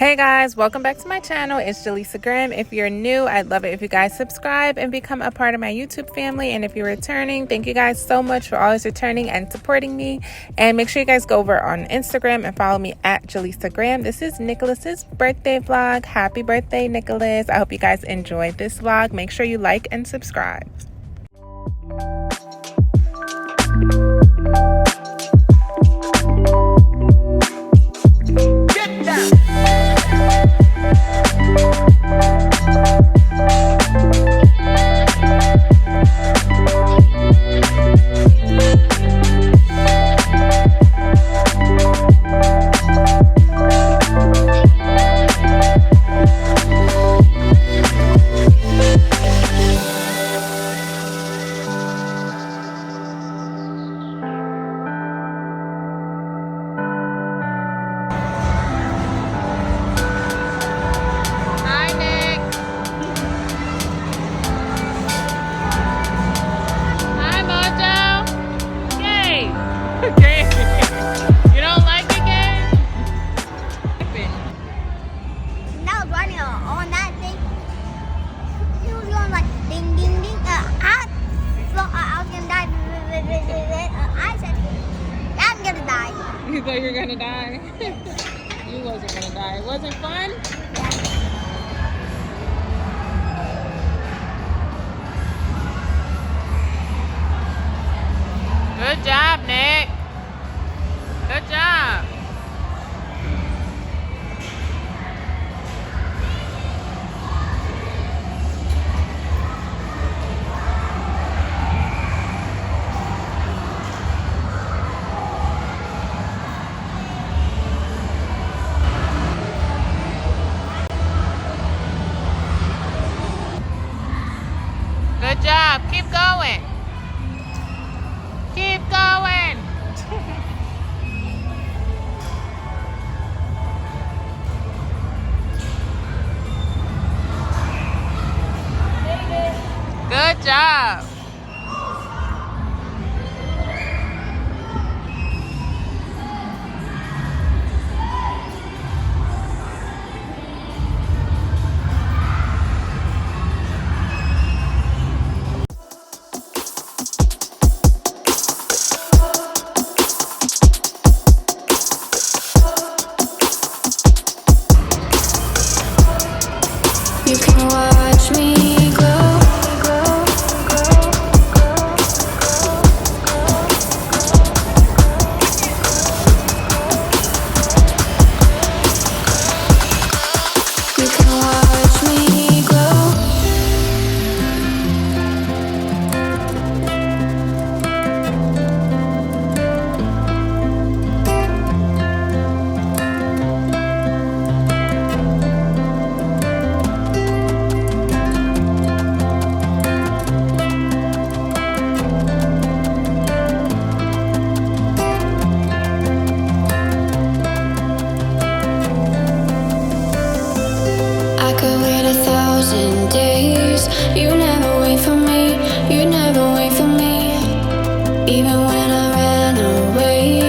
Hey guys, welcome back to my channel. It's Jaleesa Graham. If you're new, I'd love it if you guys subscribe and become a part of my YouTube family. And if you're returning, thank you guys so much for always returning and supporting me. And make sure you guys go over on Instagram and follow me at Jaleesa Graham. This is Nicholas's birthday vlog. Happy birthday, Nicholas. I hope you guys enjoyed this vlog. Make sure you like and subscribe. You thought you were gonna die? You wasn't gonna die. Was it fun? Good job, Nick. Good job. Good job. Keep going. Keep going. Good job. You can watch me glow. You can watch me glow. I could wait 1,000 days. You never wait for me. You never wait for me. Even when I ran away,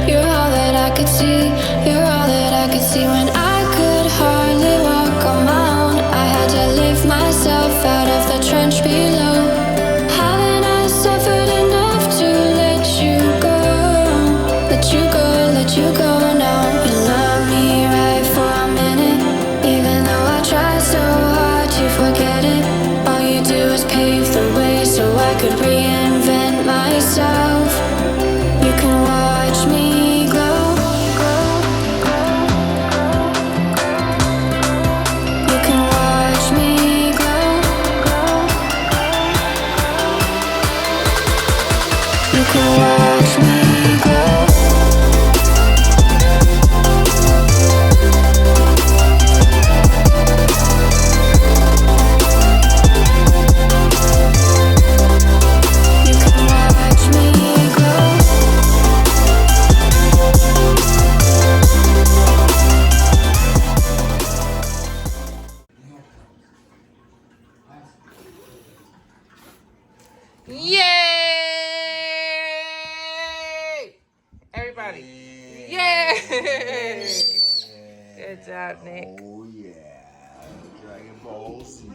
you're all that I could see. You're all that I could see. When I could hardly walk on my own, I had to lift myself out of the trench below. Haven't I suffered enough to let you go? Let you go, let you go now. You love me right for a minute, even though I try so hard to forget it. All you do is pave the way so I could reinvent myself. You can watch me glow. Good job, Nick. Oh yeah, Dragon Ball Z.